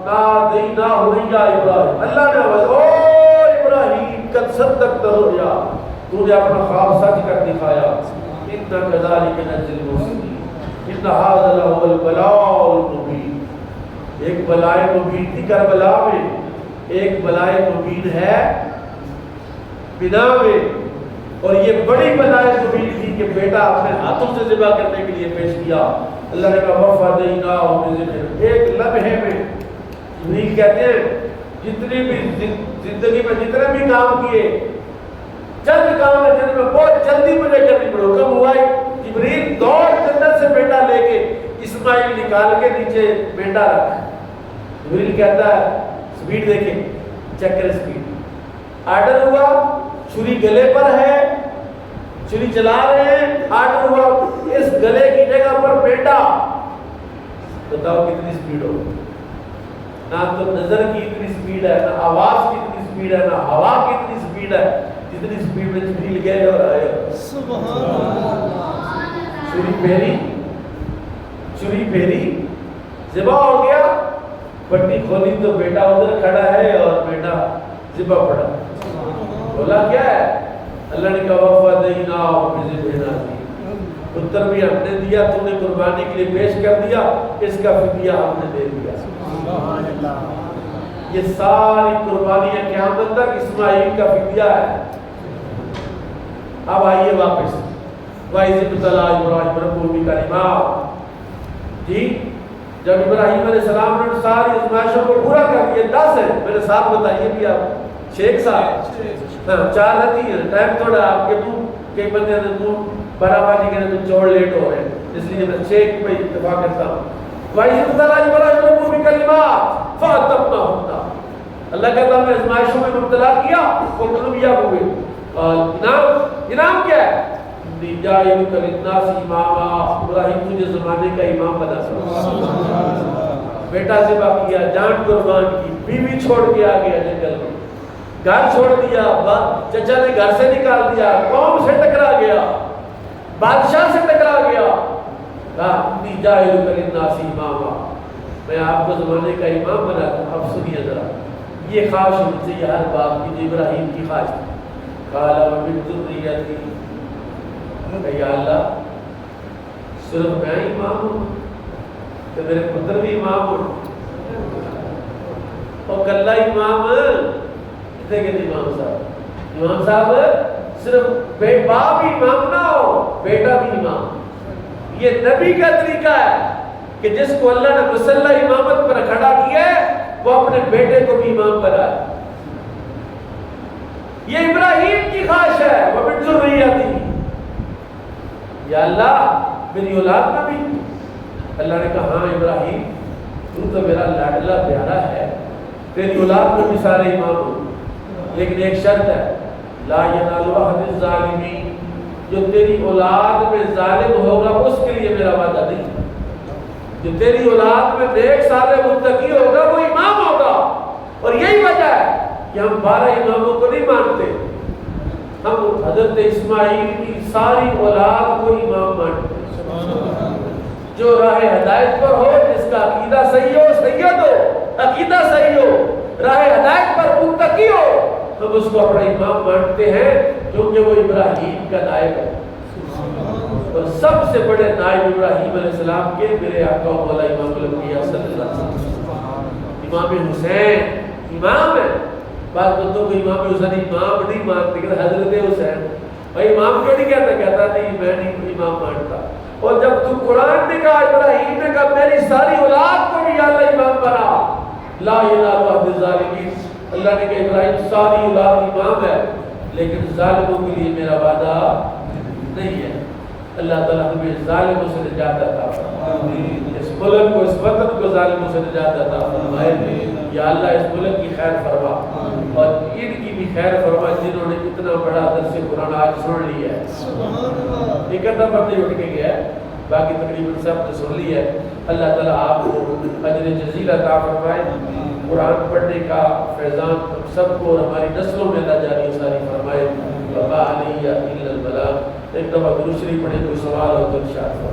نادیناہ یا ابراہیم، اللہ نے آواز، او ابراہیم قد صدقت الرؤیا، تو نے اپنا خواب سچ کر دکھایا، انا کذالک نجزی المحسنین، ان ھذا لہو البلاء المبین۔ ایک بلائے مبین تھی کربلا میں، ایک بلائے مبین ہے بنا میں، اور یہ بڑی بلائے مبین تھی کہ بیٹا اپنے ہاتھوں سے ذبح کرنے کے لیے پیش کیا۔ اللہ نے کہا وفدیناہ بذبح، ایک لمحے میں جبریل کہتے ہیں جتنی بھی زندگی میں جتنے بھی کام کیے، چند کام ہے جن میں بہت جلدی مجھے کرنی پڑو، کب ہوا ہے جبریل دوڑ جنت سے بیٹا لے کے اسماعیل نکال کے نیچے بیٹا رکھا ہے۔ جبریل کہتا ہے سپیڈ دیکھیں، چیک کریں سپیڈ، آرڈر ہوا، چھری گلے پر ہے، چھری چلا رہے ہیں، آرڈر ہوا اس گلے کی جگہ پر بیٹا، بتاؤ کتنی سپیڈ ہو؟ نہ تو نظر کی اتنی سپیڈ ہے، نہ آواز کی اتنی سپیڈ ہے، نہ ہوا کی اتنی سپیڈ ہے، جتنی سپیڈ میں جبریل گئے اور آئے۔ سبحان اللہ، چھری پھیری ذبح ہو گیا، پٹی کھولی تو بیٹا ادھر کھڑا ہے اور بیٹا ذبح پڑا۔ بولا کیا ہے؟ اللہ نے کہا وفدیناہ بذبح عظیم، پتر بھی ہم نے دیا، تو نے قربانی کے لیے پیش کر دیا، اس کا فدیہ ہم نے دے دیا۔ سبحان اللہ، یہ ساری قربانیاں قیامت تک اسماعیل کا فدیہ ہے۔ اب آئیے واپس، وَإِذِ ابْتَلَىٰ إِبْرَاهِيمَ رَبُّهُ بِكَلِمَاتٍ، جی جب ابراہیم علیہ السلام نے ساری آزمائشوں کو پورا کر دیا، 10 ہے، میرے ساتھ بتائیے بھی آپ، 6 ساتھ، 4 رہتی ہیں، ٹائم تھوڑا آپ کے منہ کے بندے نے منہ 12 بجے کے تو چوڑ لیٹ ہو رہے ہیں، اس لیے میں 6 پہ اتفاق کرتا ہوں۔ وَإِذِ ابْتَلَىٰ إِبْرَاهِيمَ رَبُّهُ بِكَلِمَاتٍ فَأَتَمَّهُنَّ، اللہ کہتا ہے میں آزمائشوں میں مبتلا کیا اور کامیاب ہوئے، اور انعام کیا ہے؟ جاعلک للناس اماما، ابراہیم تجھے زمانے کا امام بنا سکتا، بیٹا ذبح کیا، جان قربان کی، بیوی چھوڑ کے آ گیا جنگل میں، گھر چھوڑ دیا، چچا نے گھر سے نکال دیا، قوم سے ٹکرا گیا، بادشاہ سے ٹکرا گیا، کہا جاعلک للناس اماما، میں آپ کو زمانے کا امام بنا دوں۔ اب سنیے ذرا، یہ خواہش ہونی چاہیے ہر باپ کی، جو ابراہیم کی خواہش تھی۔ قال ومن ذریتی، یا اللہ صرف میں امام ہوں کہ میرے پتر بھی امام ہوں، اور کلہ امام کتنے کے امام صاحب صرف باپ بھی امام نہ ہو، بیٹا بھی امام۔ یہ نبی کا طریقہ ہے کہ جس کو اللہ نے مسلح امامت پر کھڑا کیا ہے وہ اپنے بیٹے کو بھی امام بنائے۔ یہ ابراہیم کی خواہش ہے، وَمِن ذُرِّيَّتِهِ، یا اللہ میری اولاد میں بھی۔ اللہ نے کہا ہاں ابراہیم تو میرا لاڈلا پیارا ہے، تیری اولاد میں بھی سارے امام ہوں، لیکن ایک شرط ہے، لا ینال عہد الظالمین، جو تیری اولاد میں ظالم ہوگا اس کے لیے میرا وعدہ نہیں، جو تیری اولاد میں نیک صالح متقی ہوگا وہ امام ہوگا۔ اور یہی وجہ ہے کہ ہم 12 اماموں کو نہیں مانتے، ہم حضرت اسماعیل کی ساری اولاد کو امام مانتے ہیں۔ جو راہ ہدایت پر ہو، جس کا عقیدہ صحیح ہو، سید ہو، عقیدہ صحیح ہو، راہ ہدایت پر متقی ہو، ہم اس کو اپنا امام مانتے ہیں، کیونکہ وہ ابراہیم کا نائب ہے۔ اور سب سے بڑے نائب ابراہیم علیہ السلام کے میرے آقا و مولا امام الانبیاء صلی اللہ علیہ وسلم، امام حسین امام ہے۔ بعض بندوں کو امام حسین امام نہیں مانتے، لیکن حضرت حسین بھائی امام کیوں نہیں کہتا؟ کہتا نہیں میں نہیں امام مانتا۔ اور جب تو قرآن نے کہا، ابراہیم نے کہا میری ساری اولاد کو بھی اللہ امام بنا، لا ینال عہد الظالمین، اللہ نے کہا ابراہیم ساری اولاد امام ہے، لیکن ظالموں کے لیے میرا وعدہ نہیں ہے۔ اللہ تعالیٰ ہمیں ظالموں سے نجات عطا فرمائے، اس ملک کو، اس وطن کو ظالموں سے نجات عطا فرمائے۔ یا اللہ اس ملک کی خیر فرما اور ان کی بھی خیر فرما، جنہوں نے اتنا بڑا درس قرآن آج سن لیا ہے۔ ایک ادھا بندے اٹھ کے گیا ہے، باقی تقریباً سب نے سن لیا ہے۔ اللہ تعالیٰ آپ کو اجر جزیل عطا فرمائے، قرآن پڑھنے کا فیضان ہم سب کو اور ہماری نسلوں میں اللہ جاری ساری فرمائے۔ وما علیہ الا البلاغ۔ ایک دفعہ درود شریف پڑھیں، کوئی سوال ہو تو ارشاد فرمائیں۔